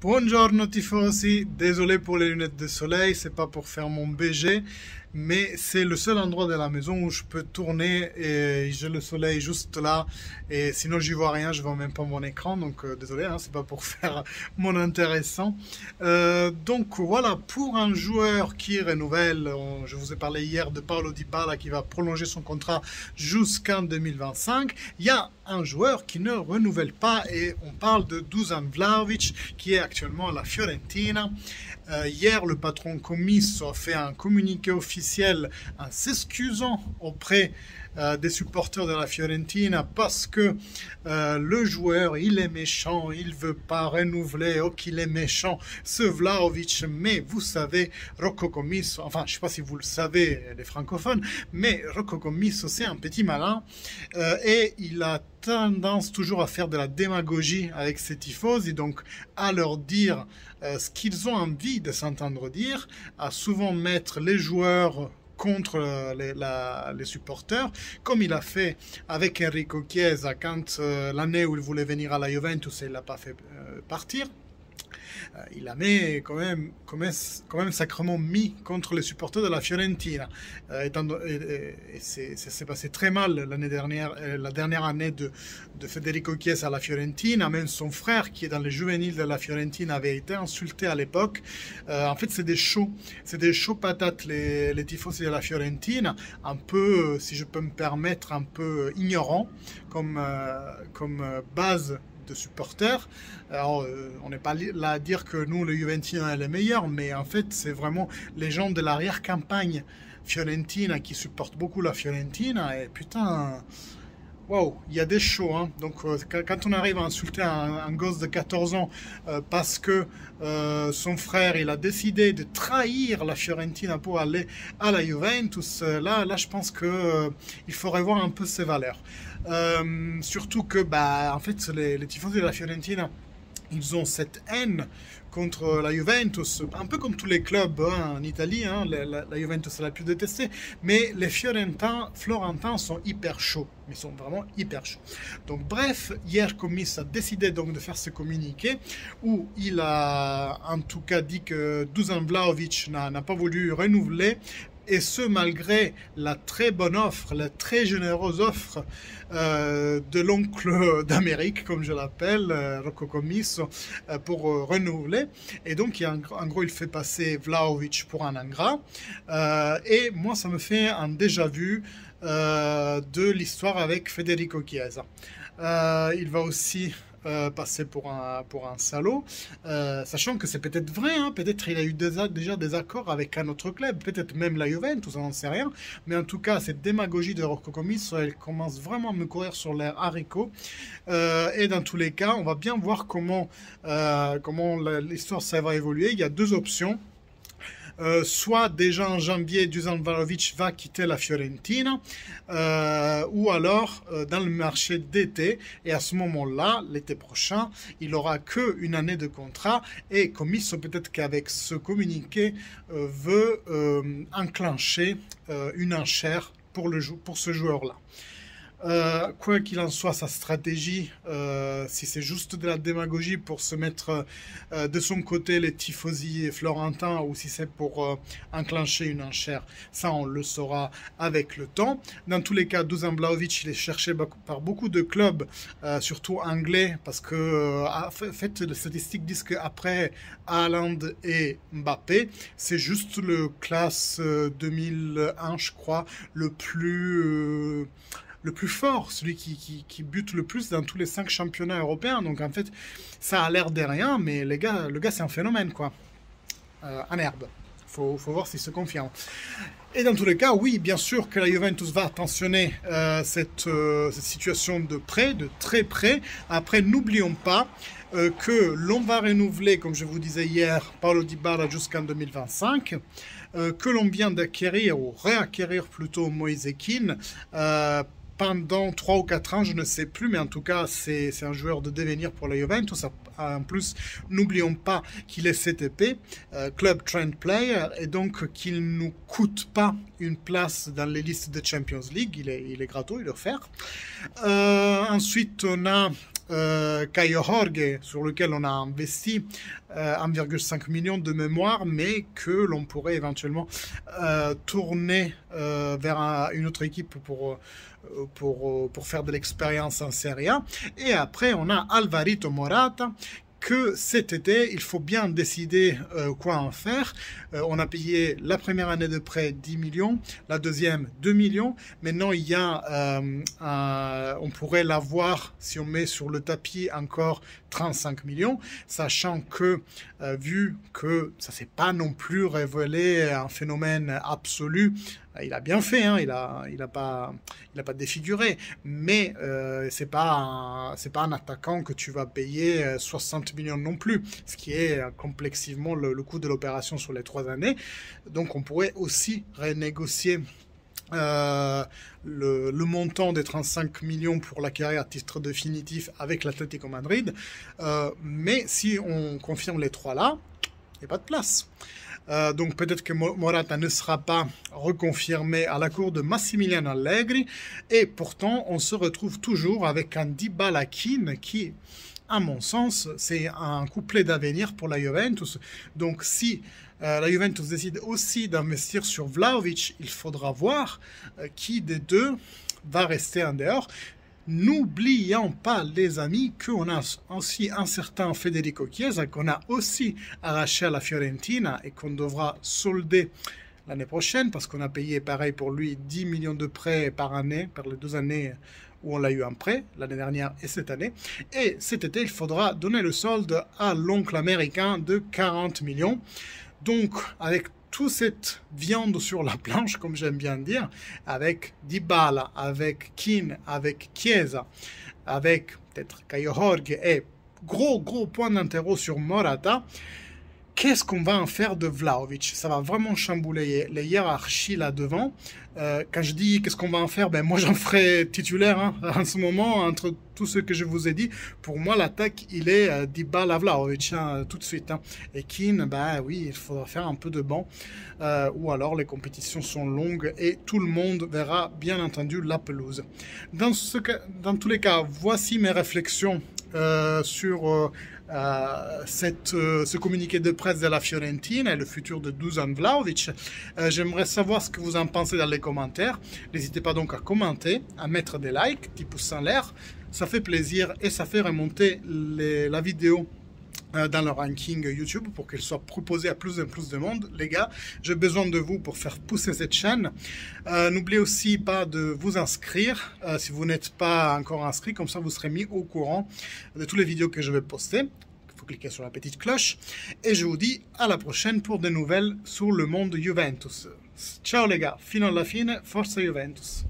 Buongiorno tifosi, désolé pour les lunettes de soleil, c'est pas pour faire mon BG, mais c'est le seul endroit de la maison où je peux tourner et j'ai le soleil juste là et sinon j'y vois rien, je vois même pas mon écran, donc désolé, hein, c'est pas pour faire mon intéressant. Donc voilà, pour un joueur qui renouvelle, je vous ai parlé hier de Paulo Dybala qui va prolonger son contrat jusqu'en 2025, il y a un joueur qui ne renouvelle pas et on parle de Dusan Vlahovic qui est actuellement à la Fiorentina. Hier, le patron Commisso a fait un communiqué officiel en s'excusant auprès des supporters de la Fiorentina parce que le joueur, il est méchant, il veut pas renouveler, oh qu'il est méchant, ce Vlahovic, mais vous savez, Rocco Commisso, enfin je sais pas si vous le savez les francophones, mais Rocco Commisso c'est un petit malin et il a tendance toujours à faire de la démagogie avec ses tifosi, donc à leur dire ce qu'ils ont envie de s'entendre dire, à souvent mettre les joueurs contre les supporters, comme il a fait avec Enrico Chiesa quand l'année où il voulait venir à la Juventus et il l'a pas fait partir. Il a mis quand même sacrément mis contre les supporters de la Fiorentina. Et ça s'est passé très mal l'année dernière, la dernière année de Federico Chiesa à la Fiorentina. Même son frère, qui est dans les juvéniles de la Fiorentina, avait été insulté à l'époque. En fait, c'est des chauds patates, les tifosi de la Fiorentina, un peu, si je peux me permettre, un peu ignorants comme base de supporters. Alors, on n'est pas là à dire que nous, les Juventins, elle est meilleure, mais en fait, c'est vraiment les gens de l'arrière-campagne Fiorentina qui supportent beaucoup la Fiorentina. Et putain, waouh, il y a des shows. Hein. Donc, quand on arrive à insulter un gosse de 14 ans parce que son frère, il a décidé de trahir la Fiorentina pour aller à la Juventus, là je pense que il faut revoir un peu ses valeurs. Surtout que, en fait, les tifosi de la Fiorentina, ils ont cette haine contre la Juventus, un peu comme tous les clubs hein, en Italie, hein, la Juventus est la plus détestée, mais les Florentins sont hyper chauds, ils sont vraiment hyper chauds. Donc bref, hier Comis a décidé donc de faire ce communiqué où il a en tout cas dit que Dusan Vlahovic n'a pas voulu renouveler, et ce malgré la très bonne offre, la très généreuse offre de l'oncle d'Amérique, comme je l'appelle, Rocco Commisso, pour renouveler. Et donc, en gros, il fait passer Vlahovic pour un ingrat. Et moi, ça me fait un déjà-vu de l'histoire avec Federico Chiesa. Il va aussi passer pour un salaud, sachant que c'est peut-être vrai, hein, peut-être il a eu déjà des accords avec un autre club, peut-être même la Juventus, on n'en sait rien, mais en tout cas cette démagogie de Rocco Commisso, elle commence vraiment à me courir sur l'air haricot, et dans tous les cas, on va bien voir comment l'histoire ça va évoluer. Il y a deux options. Soit déjà en janvier, Dusan Vlahovic va quitter la Fiorentina, ou alors dans le marché d'été, et à ce moment-là, l'été prochain, il n'aura qu'une année de contrat, et Commisso peut-être qu'avec ce communiqué veut enclencher une enchère pour ce joueur-là. Quoi qu'il en soit, sa stratégie, si c'est juste de la démagogie pour se mettre de son côté les tifosi florentins ou si c'est pour enclencher une enchère, ça on le saura avec le temps. Dans tous les cas, Dusan Vlahovic il est cherché par beaucoup de clubs, surtout anglais, parce que en fait les statistiques disent qu'après Haaland et Mbappé, c'est juste le classe 2001, je crois, le plus fort, celui qui bute le plus dans tous les 5 championnats européens. Donc en fait, ça a l'air de rien, mais le gars c'est un phénomène, quoi. En herbe. Faut voir s'il se confirme. Et dans tous les cas, oui, bien sûr que la Juventus va attentionner cette situation de près, de très près. Après, n'oublions pas que l'on va renouveler, comme je vous disais hier, Paulo Dybala jusqu'en 2025, que l'on vient d'acquérir, ou réacquérir plutôt, Moise Kean, pendant 3 ou 4 ans, je ne sais plus, mais en tout cas, c'est un joueur de devenir pour la Juventus. En plus, n'oublions pas qu'il est CTP, Club Trend Player, et donc qu'il ne nous coûte pas une place dans les listes de Champions League. Il est gratos, il est offert. Ensuite, on a Caio Jorge, sur lequel on a investi 1,5 million de mémoire, mais que l'on pourrait éventuellement tourner vers une autre équipe pour faire de l'expérience en Serie A. Et après, on a Alvarito Morata, que cet été, il faut bien décider quoi en faire. On a payé la première année de prêt 10 millions, la deuxième 2 millions. Maintenant, il y a, on pourrait l'avoir si on met sur le tapis encore 35 millions, sachant que, vu que ça s'est pas non plus révélé un phénomène absolu, il a bien fait, hein, il a pas défiguré, mais c'est pas un attaquant que tu vas payer 60 millions non plus, ce qui est complexivement le coût de l'opération sur les 3 années. Donc on pourrait aussi renégocier le montant des 35 millions pour l'acquérir à titre définitif avec l'Atlético Madrid, mais si on confirme les 3 là, il n'y a pas de place. Donc peut-être que Morata ne sera pas reconfirmé à la cour de Massimiliano Allegri, et pourtant on se retrouve toujours avec un Dybala-Kean qui, à mon sens, c'est un couplet d'avenir pour la Juventus. Donc si la Juventus décide aussi d'investir sur Vlahovic, il faudra voir qui des deux va rester en dehors. N'oublions pas, les amis, qu'on a aussi un certain Federico Chiesa qu'on a aussi arraché à la Fiorentina et qu'on devra solder l'année prochaine parce qu'on a payé pareil pour lui 10 millions de prêts par année, par les 2 années où on l'a eu en prêt, l'année dernière et cette année. Et cet été, il faudra donner le solde à l'oncle américain de 40 millions. Donc, avec toute cette viande sur la planche, comme j'aime bien dire, avec Dybala, avec Kean, avec Chiesa, avec peut-être Caio Jorge et gros point d'interro sur Morata, qu'est-ce qu'on va en faire de Vlahovic? Ça va vraiment chambouler les hiérarchies là devant. Quand je dis qu'est-ce qu'on va en faire, ben moi j'en ferai titulaire hein, en ce moment entre tout ce que je vous ai dit. Pour moi l'attaque il est Dybala Vlahovic hein, tout de suite. Hein. Et Kean, ben oui, il faudra faire un peu de banc. Ou alors les compétitions sont longues et tout le monde verra bien entendu la pelouse. Dans tous les cas, voici mes réflexions sur ce communiqué de presse de la Fiorentina et le futur de Dusan Vlahovic. J'aimerais savoir ce que vous en pensez dans les commentaires. N'hésitez pas donc à commenter, à mettre des likes, des pouces en l'air. Ça fait plaisir et ça fait remonter la vidéo dans le ranking YouTube pour qu'elle soit proposée à plus en plus de monde. Les gars, j'ai besoin de vous pour faire pousser cette chaîne. N'oubliez aussi pas de vous inscrire si vous n'êtes pas encore inscrit, comme ça vous serez mis au courant de toutes les vidéos que je vais poster. Il faut cliquer sur la petite cloche et je vous dis à la prochaine pour des nouvelles sur le monde Juventus. Ciao les gars, fino alla fine, forza Juventus.